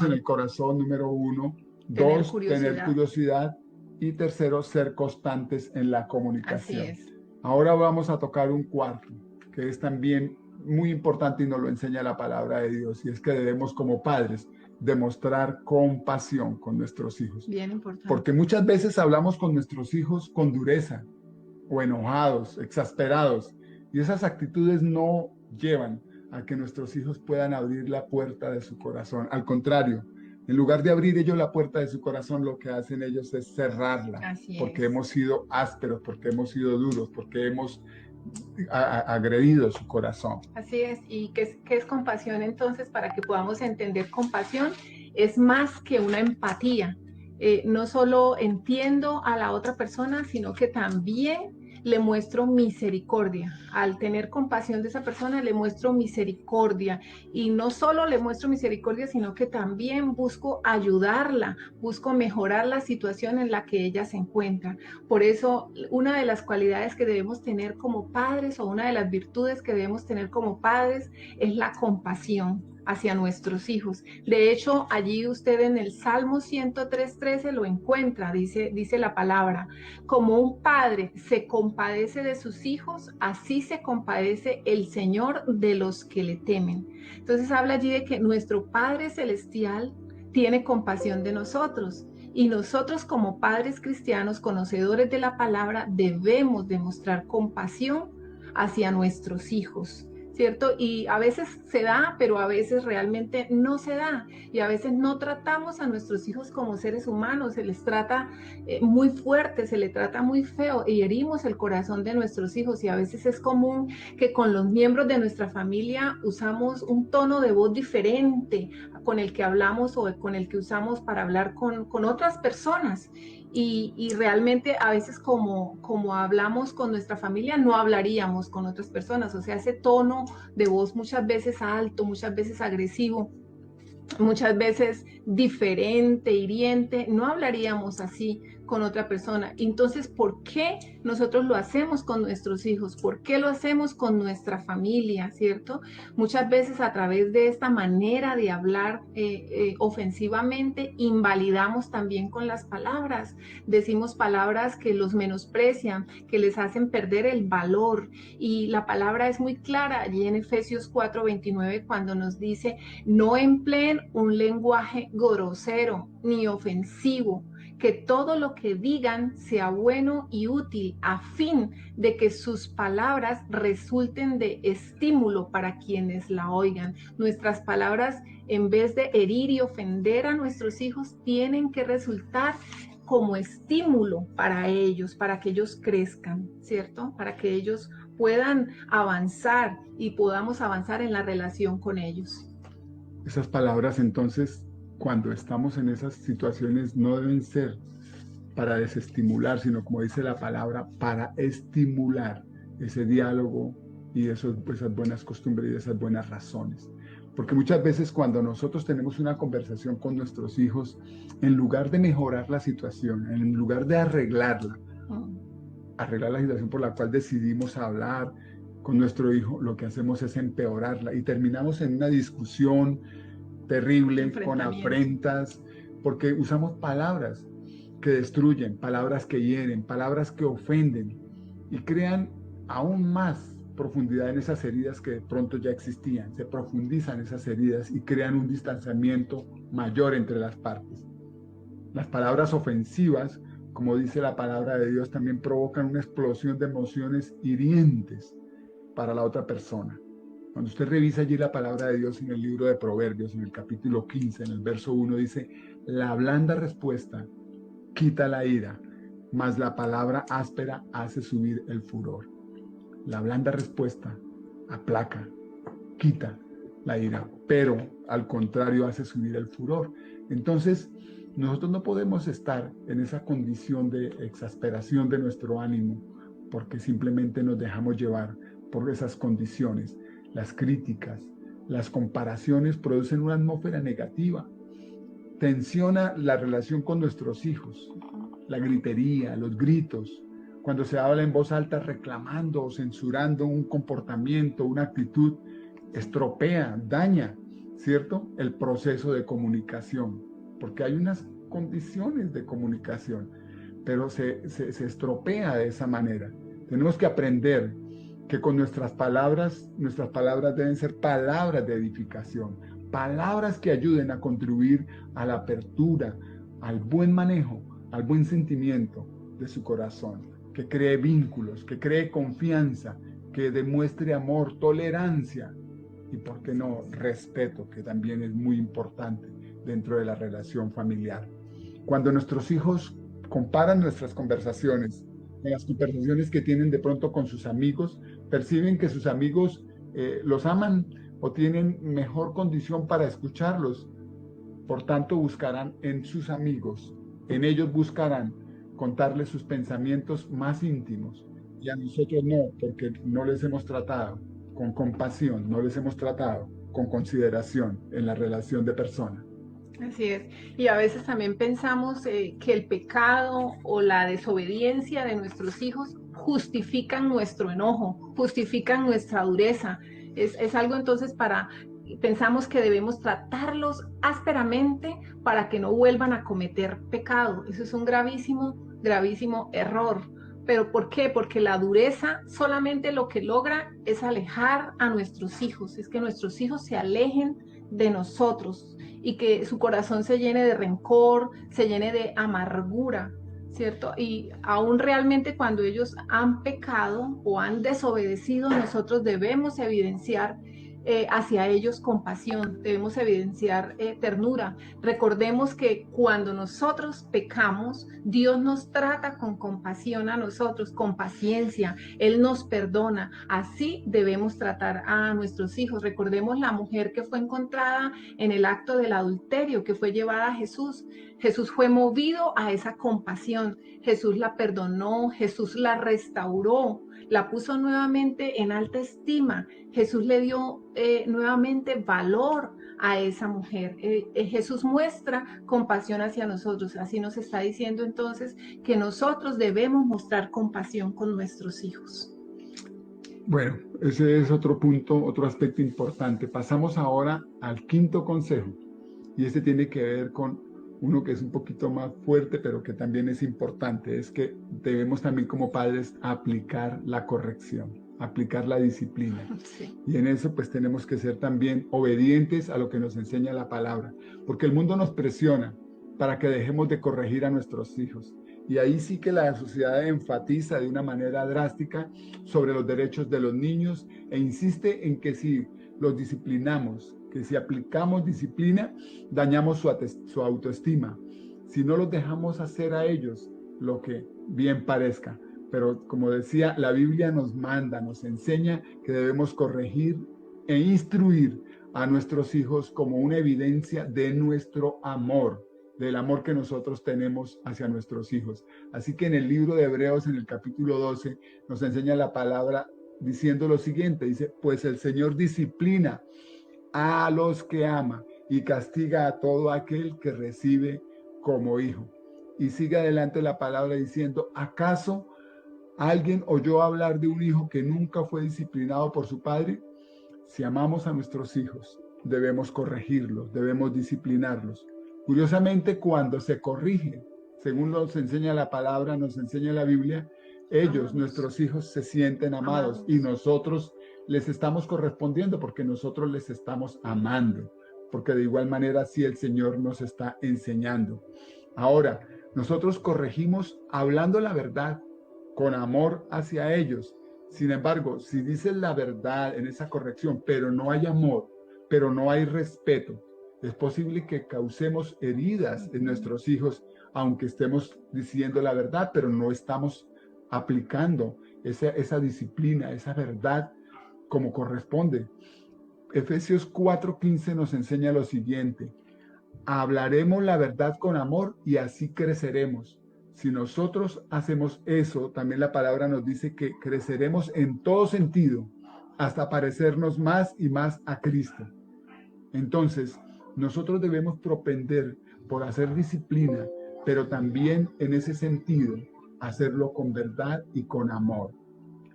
S1: En el corazón, número 1.
S2: Tener
S1: 2,
S2: curiosidad.
S1: tener curiosidad. Y tercero, ser constantes en la comunicación.
S2: Así es.
S1: Ahora vamos a tocar un cuarto, que es también muy importante y nos lo enseña la palabra de Dios, y es que debemos como padres demostrar compasión con nuestros hijos.
S2: Bien importante.
S1: Porque muchas veces hablamos con nuestros hijos con dureza, o enojados, exasperados, y esas actitudes no llevan a que nuestros hijos puedan abrir la puerta de su corazón. Al contrario, en lugar de abrir ellos la puerta de su corazón, lo que hacen ellos es cerrarla. Porque hemos sido ásperos, porque hemos sido duros, porque hemos agredido su corazón.
S2: Así es. ¿Y qué es compasión entonces? Para que podamos entender, compasión es más que una empatía. No solo entiendo a la otra persona, sino que también le muestro misericordia. Al tener compasión de esa persona, le muestro misericordia. Y no solo le muestro misericordia, sino que también busco ayudarla, busco mejorar la situación en la que ella se encuentra. Por eso, una de las cualidades que debemos tener como padres, o una de las virtudes que debemos tener como padres, es la compasión hacia nuestros hijos. De hecho, allí usted en el Salmo 103:13 lo encuentra, dice la palabra: como un padre se compadece de sus hijos, así se compadece el Señor de los que le temen. Entonces habla allí de que nuestro Padre Celestial tiene compasión de nosotros. Y nosotros como padres cristianos, conocedores de la palabra, debemos demostrar compasión hacia nuestros hijos, ¿cierto? Y a veces se da, pero a veces realmente no se da. Y a veces no tratamos a nuestros hijos como seres humanos, se les trata muy fuerte, se les trata muy feo y herimos el corazón de nuestros hijos. Y a veces es común que con los miembros de nuestra familia usamos un tono de voz diferente con el que hablamos o con el que usamos para hablar con otras personas. Y realmente a veces como hablamos con nuestra familia, no hablaríamos con otras personas. O sea, ese tono de voz muchas veces alto, muchas veces agresivo, muchas veces diferente, hiriente, no hablaríamos así con otra persona. Entonces, ¿por qué nosotros lo hacemos con nuestros hijos? ¿Por qué lo hacemos con nuestra familia, cierto? Muchas veces a través de esta manera de hablar ofensivamente, invalidamos también con las palabras. Decimos palabras que los menosprecian, que les hacen perder el valor. Y la palabra es muy clara allí en Efesios 4:29, cuando nos dice: no empleen un lenguaje grosero ni ofensivo, que todo lo que digan sea bueno y útil, a fin de que sus palabras resulten de estímulo para quienes la oigan. Nuestras palabras, en vez de herir y ofender a nuestros hijos, tienen que resultar como estímulo para ellos, para que ellos crezcan, ¿cierto? Para que ellos puedan avanzar y podamos avanzar en la relación con ellos.
S1: Esas palabras, entonces, cuando estamos en esas situaciones, no deben ser para desestimular, sino, como dice la palabra, para estimular ese diálogo y esas buenas costumbres y esas buenas razones. Porque muchas veces cuando nosotros tenemos una conversación con nuestros hijos, en lugar de mejorar la situación, en lugar de arreglar la situación por la cual decidimos hablar con nuestro hijo, lo que hacemos es empeorarla y terminamos en una discusión terrible, con afrentas, porque usamos palabras que destruyen, palabras que hieren, palabras que ofenden y crean aún más profundidad en esas heridas que de pronto ya existían. Se profundizan esas heridas y crean un distanciamiento mayor entre las partes. Las palabras ofensivas, como dice la palabra de Dios, también provocan una explosión de emociones hirientes para la otra persona. Cuando usted revisa allí la palabra de Dios en el libro de Proverbios, en el capítulo 15, en el verso 1, dice: la blanda respuesta quita la ira, mas la palabra áspera hace subir el furor. La blanda respuesta aplaca, quita la ira, pero al contrario hace subir el furor. Entonces, Nosotros no podemos estar en esa condición de exasperación de nuestro ánimo porque simplemente nos dejamos llevar por esas condiciones. Las críticas, las comparaciones producen una atmósfera negativa, tensiona la relación con nuestros hijos, la gritería, los gritos, cuando se habla en voz alta reclamando o censurando un comportamiento, una actitud, estropea, daña, ¿cierto? El proceso de comunicación, porque hay unas condiciones de comunicación, pero se estropea de esa manera. Tenemos que aprender que con nuestras palabras deben ser palabras de edificación, palabras que ayuden a contribuir a la apertura, al buen manejo, al buen sentimiento de su corazón, que cree vínculos, que cree confianza, que demuestre amor, tolerancia y, ¿por qué no?, respeto, que también es muy importante dentro de la relación familiar. Cuando nuestros hijos comparan nuestras conversaciones con las conversaciones que tienen de pronto con sus amigos, perciben que sus amigos los aman o tienen mejor condición para escucharlos. Por tanto, buscarán en sus amigos, en ellos buscarán contarles sus pensamientos más íntimos. Y a nosotros no, porque no les hemos tratado con compasión, no les hemos tratado con consideración en la relación de persona.
S2: Así es. Y a veces también pensamos que el pecado o la desobediencia de nuestros hijos justifican nuestro enojo, justifican nuestra dureza. Es algo entonces pensamos que debemos tratarlos ásperamente para que no vuelvan a cometer pecado. Eso es un gravísimo, gravísimo error. ¿Pero por qué? Porque la dureza solamente lo que logra es alejar a nuestros hijos, es que nuestros hijos se alejen de nosotros y que su corazón se llene de rencor, se llene de amargura, ¿cierto? Y aún realmente cuando ellos han pecado o han desobedecido, nosotros debemos evidenciar hacia ellos compasión, debemos evidenciar ternura. Recordemos que cuando nosotros pecamos, Dios nos trata con compasión a nosotros, con paciencia, Él nos perdona. Así debemos tratar a nuestros hijos. Recordemos la mujer que fue encontrada en el acto del adulterio, que fue llevada a Jesús. Jesús fue movido a esa compasión. Jesús la perdonó, Jesús la restauró, la puso nuevamente en alta estima. Jesús le dio nuevamente valor a esa mujer. Jesús muestra compasión hacia nosotros. Así nos está diciendo entonces que nosotros debemos mostrar compasión con nuestros hijos.
S1: Bueno, ese es otro punto, otro aspecto importante. Pasamos ahora al quinto consejo, y este tiene que ver con uno que es un poquito más fuerte, pero que también es importante. Es que debemos también como padres aplicar la corrección, aplicar la disciplina. Sí. Y en eso pues tenemos que ser también obedientes a lo que nos enseña la palabra, porque el mundo nos presiona para que dejemos de corregir a nuestros hijos. Y ahí sí que la sociedad enfatiza de una manera drástica sobre los derechos de los niños e insiste en que si los disciplinamos, que si aplicamos disciplina, dañamos su autoestima. Si no los dejamos hacer a ellos lo que bien parezca. Pero como decía, la Biblia nos manda, nos enseña que debemos corregir e instruir a nuestros hijos como una evidencia de nuestro amor, del amor que nosotros tenemos hacia nuestros hijos. Así que en el libro de Hebreos, en el capítulo 12, nos enseña la palabra diciendo lo siguiente, dice, pues el Señor disciplina a los que ama y castiga a todo aquel que recibe como hijo. Y sigue adelante la palabra diciendo, ¿acaso alguien oyó hablar de un hijo que nunca fue disciplinado por su padre? Si amamos a nuestros hijos, debemos corregirlos, debemos disciplinarlos. Curiosamente, cuando se corrige, según nos enseña la palabra, nos enseña la Biblia, ellos, nuestros hijos, se sienten amados y nosotros les estamos correspondiendo porque nosotros les estamos amando, porque de igual manera sí el Señor nos está enseñando. Ahora, nosotros corregimos hablando la verdad, con amor hacia ellos. Sin embargo, si dices la verdad en esa corrección, pero no hay amor, pero no hay respeto, es posible que causemos heridas en nuestros hijos, aunque estemos diciendo la verdad, pero no estamos aplicando esa disciplina, esa verdad como corresponde. Efesios 4:15 nos enseña lo siguiente. hablaremos la verdad con amor y así creceremos. Si nosotros hacemos eso, también la palabra nos dice que creceremos en todo sentido hasta parecernos más y más a Cristo. Entonces, nosotros debemos propender por hacer disciplina, pero también en ese sentido, hacerlo con verdad y con amor.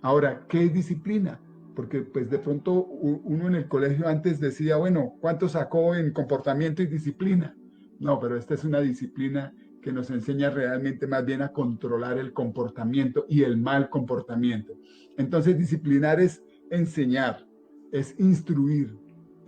S1: Ahora, ¿qué es disciplina? Porque pues de pronto uno en el colegio antes decía, bueno, ¿cuánto sacó en comportamiento y disciplina? No, pero esta es una disciplina que nos enseña realmente más bien a controlar el comportamiento y el mal comportamiento. Entonces, disciplinar es enseñar, es instruir,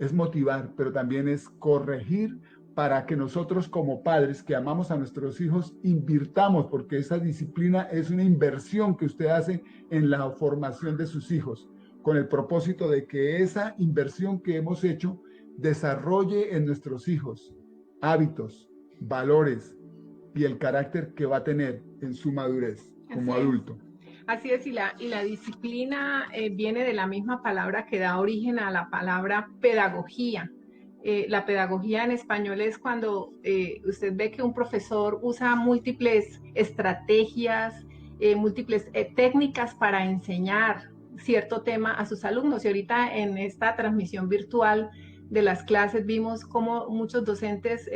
S1: es motivar, pero también es corregir para que nosotros como padres que amamos a nuestros hijos invirtamos, porque esa disciplina es una inversión que usted hace en la formación de sus hijos, con el propósito de que esa inversión que hemos hecho desarrolle en nuestros hijos hábitos, valores y el carácter que va a tener en su madurez como adulto.
S2: Así es, y la disciplina viene de la misma palabra que da origen a la palabra pedagogía. La pedagogía en español es cuando usted ve que un profesor usa múltiples estrategias, múltiples técnicas para enseñar cierto tema a sus alumnos. Y ahorita en esta transmisión virtual de las clases vimos cómo muchos docentes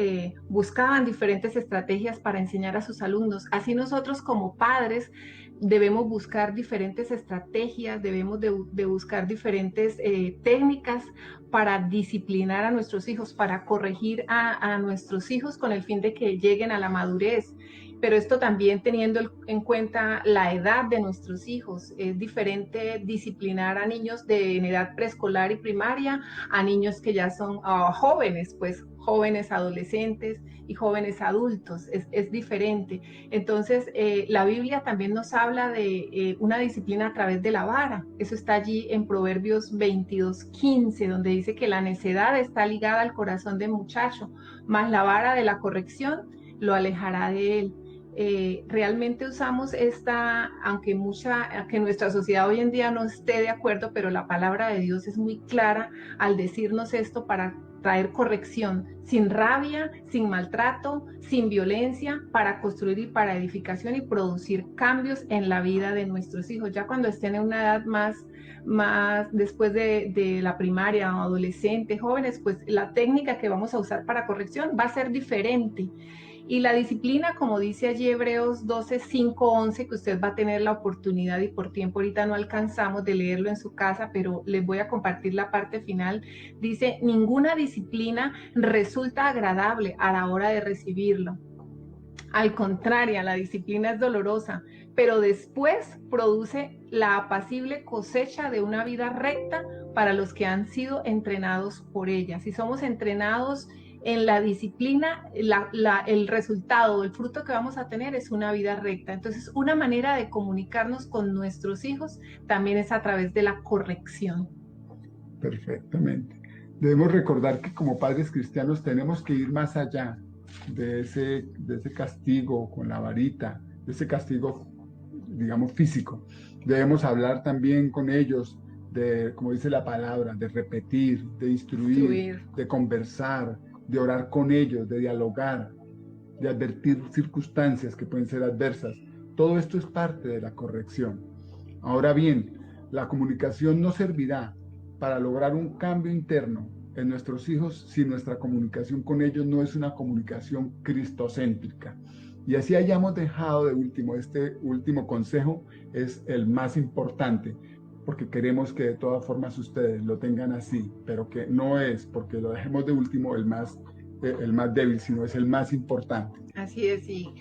S2: buscaban diferentes estrategias para enseñar a sus alumnos. Así nosotros como padres debemos buscar diferentes estrategias, debemos de buscar diferentes técnicas para disciplinar a nuestros hijos, para corregir a nuestros hijos con el fin de que lleguen a la madurez. Pero esto también teniendo en cuenta la edad de nuestros hijos. Es diferente disciplinar a niños en edad preescolar y primaria a niños que ya son jóvenes, pues jóvenes adolescentes y jóvenes adultos, es diferente. Entonces, la Biblia también nos habla de una disciplina a través de la vara. Eso está allí en Proverbios 22:15, donde dice que la necedad está ligada al corazón del muchacho, mas la vara de la corrección lo alejará de él. Realmente usamos esta, aunque nuestra sociedad hoy en día no esté de acuerdo, pero la palabra de Dios es muy clara al decirnos esto para traer corrección, sin rabia, sin maltrato, sin violencia, para construir y para edificación y producir cambios en la vida de nuestros hijos. Ya cuando estén en una edad más después de la primaria o adolescente, jóvenes, pues la técnica que vamos a usar para corrección va a ser diferente. Y la disciplina, como dice allí Hebreos 12, 5, 11, que usted va a tener la oportunidad y por tiempo ahorita no alcanzamos de leerlo en su casa, pero les voy a compartir la parte final. Dice, ninguna disciplina resulta agradable a la hora de recibirlo. Al contrario, la disciplina es dolorosa, pero después produce la apacible cosecha de una vida recta para los que han sido entrenados por ella. Si somos entrenados en la disciplina, el resultado, el fruto que vamos a tener es una vida recta. Entonces, una manera de comunicarnos con nuestros hijos también es a través de la corrección.
S1: Perfectamente. Debemos recordar que como padres cristianos tenemos que ir más allá de ese castigo con la varita, de ese castigo, digamos, físico. Debemos hablar también con ellos de, como dice la palabra, de repetir, de instruir, de conversar, de orar con ellos, de dialogar, de advertir circunstancias que pueden ser adversas. Todo esto es parte de la corrección. Ahora bien, la comunicación no servirá para lograr un cambio interno en nuestros hijos si nuestra comunicación con ellos no es una comunicación cristocéntrica. Y así hayamos dejado de último, este último consejo es el más importante, porque queremos que de todas formas ustedes lo tengan así, pero que no es porque lo dejemos de último el más débil, sino es el más importante.
S2: Así es, y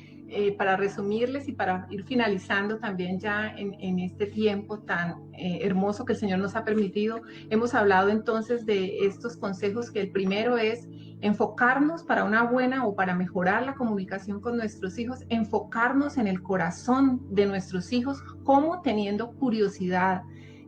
S2: para resumirles y para ir finalizando también ya en este tiempo tan hermoso que el Señor nos ha permitido, hemos hablado entonces de estos consejos, que el primero es enfocarnos para una buena o para mejorar la comunicación con nuestros hijos, enfocarnos en el corazón de nuestros hijos, como teniendo curiosidad.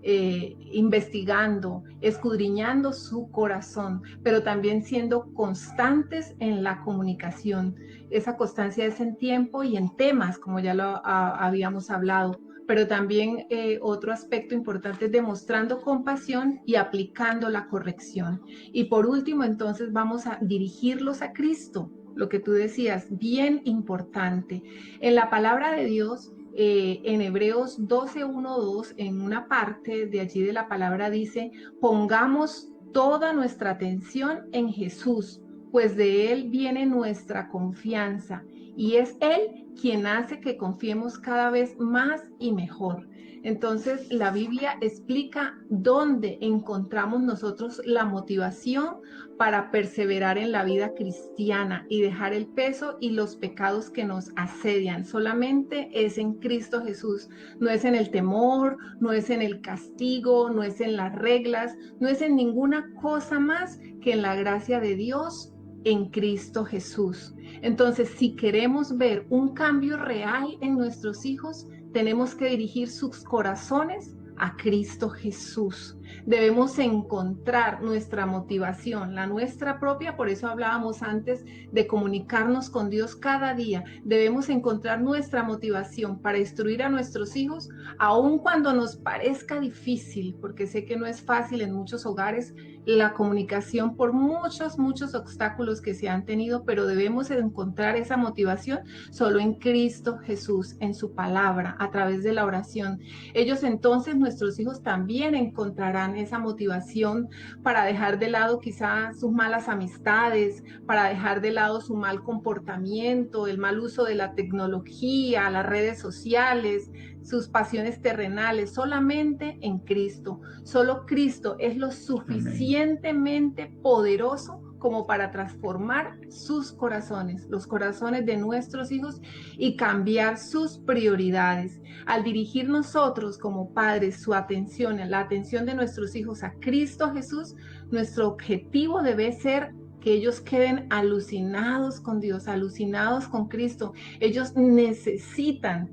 S2: investigando, escudriñando su corazón, pero también siendo constantes en la comunicación. Esa constancia es en tiempo y en temas, como ya lo habíamos hablado, pero también otro aspecto importante es demostrando compasión y aplicando la corrección. Y por último, entonces vamos a dirigirlos a Cristo, lo que tú decías, bien importante. En la palabra de Dios, en Hebreos 12:1-2, en una parte de allí de la palabra dice, pongamos toda nuestra atención en Jesús, pues de Él viene nuestra confianza y es Él quien hace que confiemos cada vez más y mejor. Entonces, la Biblia explica dónde encontramos nosotros la motivación para perseverar en la vida cristiana y dejar el peso y los pecados que nos asedian. Solamente es en Cristo Jesús. No es en el temor, no es en el castigo, no es en las reglas, no es en ninguna cosa más que en la gracia de Dios en Cristo Jesús. Entonces, si queremos ver un cambio real en nuestros hijos, tenemos que dirigir sus corazones a Cristo Jesús. Debemos encontrar nuestra motivación, la nuestra propia, por eso hablábamos antes de comunicarnos con Dios cada día. Debemos encontrar nuestra motivación para instruir a nuestros hijos, aun cuando nos parezca difícil, porque sé que no es fácil en muchos hogares la comunicación por muchos obstáculos que se han tenido, pero debemos encontrar esa motivación solo en Cristo Jesús, en su palabra, a través de la oración. Ellos entonces, nuestros hijos también encontrarán esa motivación para dejar de lado quizás sus malas amistades, para dejar de lado su mal comportamiento, el mal uso de la tecnología, las redes sociales, sus pasiones terrenales, solamente en Cristo. Solo Cristo es lo suficientemente poderoso como para transformar sus corazones, los corazones de nuestros hijos y cambiar sus prioridades. Al dirigir nosotros como padres su atención, la atención de nuestros hijos a Cristo Jesús, nuestro objetivo debe ser que ellos queden alucinados con Dios, alucinados con Cristo. Ellos necesitan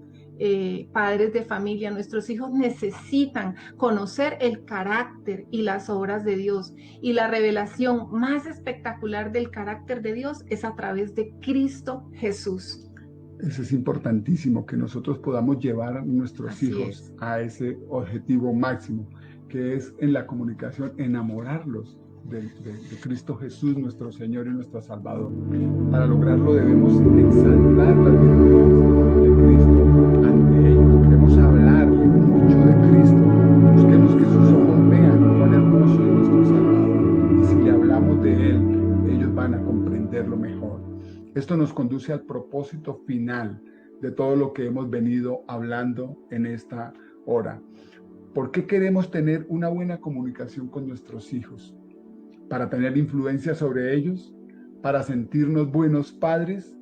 S2: padres de familia, nuestros hijos necesitan conocer el carácter y las obras de Dios. Y la revelación más espectacular del carácter de Dios es a través de Cristo Jesús.
S1: Eso es importantísimo, que nosotros podamos llevar a nuestros hijos a ese objetivo máximo, que es en la comunicación, enamorarlos de Cristo Jesús, nuestro Señor y nuestro Salvador. Para lograrlo debemos exaltar las virtudes de Cristo ante ellos. Queremos hablarle mucho de Cristo. Busquemos que sus ojos vean cuán hermoso es nuestro Salvador. Y si le hablamos de Él, ellos van a comprenderlo mejor. Esto nos conduce al propósito final de todo lo que hemos venido hablando en esta hora. ¿Por qué queremos tener una buena comunicación con nuestros hijos? ¿Para tener influencia sobre ellos? ¿Para sentirnos buenos padres?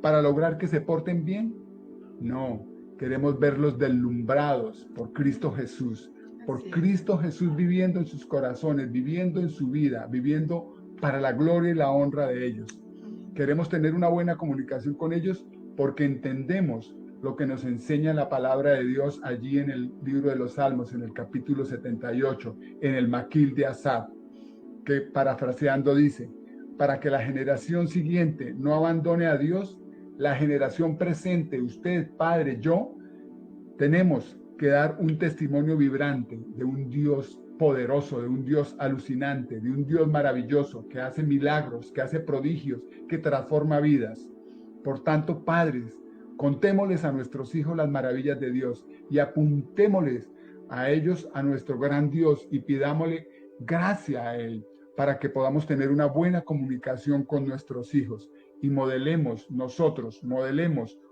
S1: ¿Para lograr que se porten bien? No, queremos verlos deslumbrados por Cristo Jesús, por Cristo Jesús viviendo en sus corazones, viviendo en su vida, viviendo para la gloria y la honra de ellos. Queremos tener una buena comunicación con ellos porque entendemos lo que nos enseña la palabra de Dios allí en el libro de los Salmos, en el capítulo 78, en el Maquil de Asaf, que parafraseando dice, para que la generación siguiente no abandone a Dios, la generación presente, usted, padre, yo, tenemos que dar un testimonio vibrante de un Dios poderoso, de un Dios alucinante, de un Dios maravilloso, que hace milagros, que hace prodigios, que transforma vidas. Por tanto, padres, contémosles a nuestros hijos las maravillas de Dios y apuntémosles a ellos, a nuestro gran Dios, y pidámosle gracia a Él para que podamos tener una buena comunicación con nuestros hijos y modelemos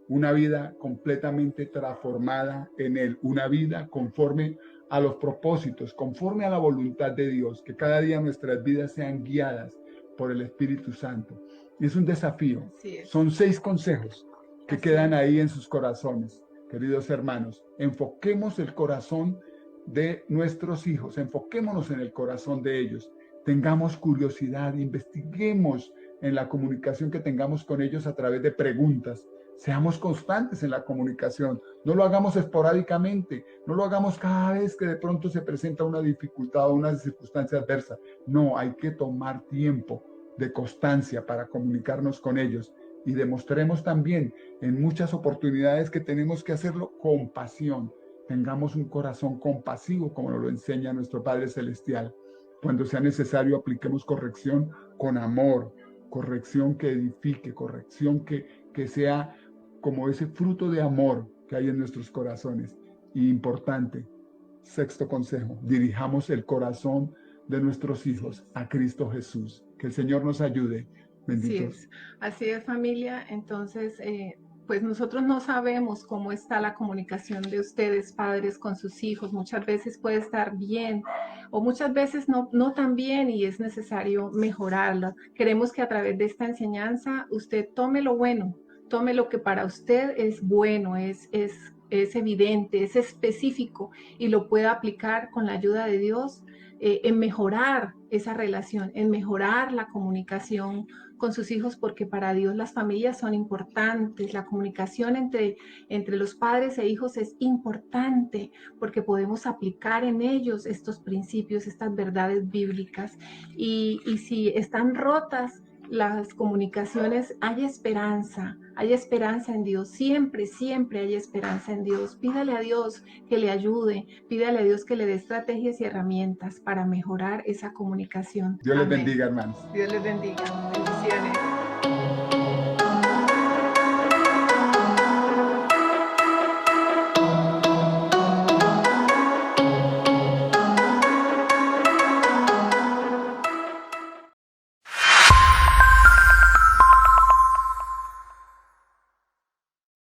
S1: una vida completamente transformada en Él, una vida conforme a los propósitos, conforme a la voluntad de Dios, que cada día nuestras vidas sean guiadas por el Espíritu Santo. Es un desafío. Son 6 consejos que quedan ahí en sus corazones. Queridos hermanos, enfoquemos el corazón de nuestros hijos, enfoquémonos en el corazón de ellos, tengamos curiosidad, investiguemos en la comunicación que tengamos con ellos a través de preguntas. Seamos constantes en la comunicación, no lo hagamos esporádicamente, no lo hagamos cada vez que de pronto se presenta una dificultad o una circunstancia adversa. No, hay que tomar tiempo de constancia para comunicarnos con ellos y demostremos también en muchas oportunidades que tenemos que hacerlo con pasión. Tengamos un corazón compasivo como nos lo enseña nuestro Padre Celestial. Cuando sea necesario, apliquemos corrección con amor, corrección que edifique, corrección que sea como ese fruto de amor que hay en nuestros corazones. Y importante, sexto consejo, dirijamos el corazón de nuestros hijos a Cristo Jesús. Que el Señor nos ayude. Benditos.
S2: Así es familia. Entonces, pues nosotros no sabemos cómo está la comunicación de ustedes, padres, con sus hijos. Muchas veces puede estar bien o muchas veces no tan bien y es necesario mejorarla. Queremos que a través de esta enseñanza usted tome lo bueno, tome lo que para usted es bueno, es evidente, es específico y lo pueda aplicar con la ayuda de Dios en mejorar esa relación, en mejorar la comunicación con sus hijos, porque para Dios las familias son importantes. La comunicación entre los padres e hijos es importante porque podemos aplicar en ellos estos principios, estas verdades bíblicas. Y si están rotas las comunicaciones, hay esperanza en Dios, siempre, siempre hay esperanza en Dios. Pídale a Dios que le ayude, pídale a Dios que le dé estrategias y herramientas para mejorar esa comunicación.
S1: Dios les
S2: Amén.
S1: bendiga, hermanos.
S2: Dios les bendiga. Bendiciones.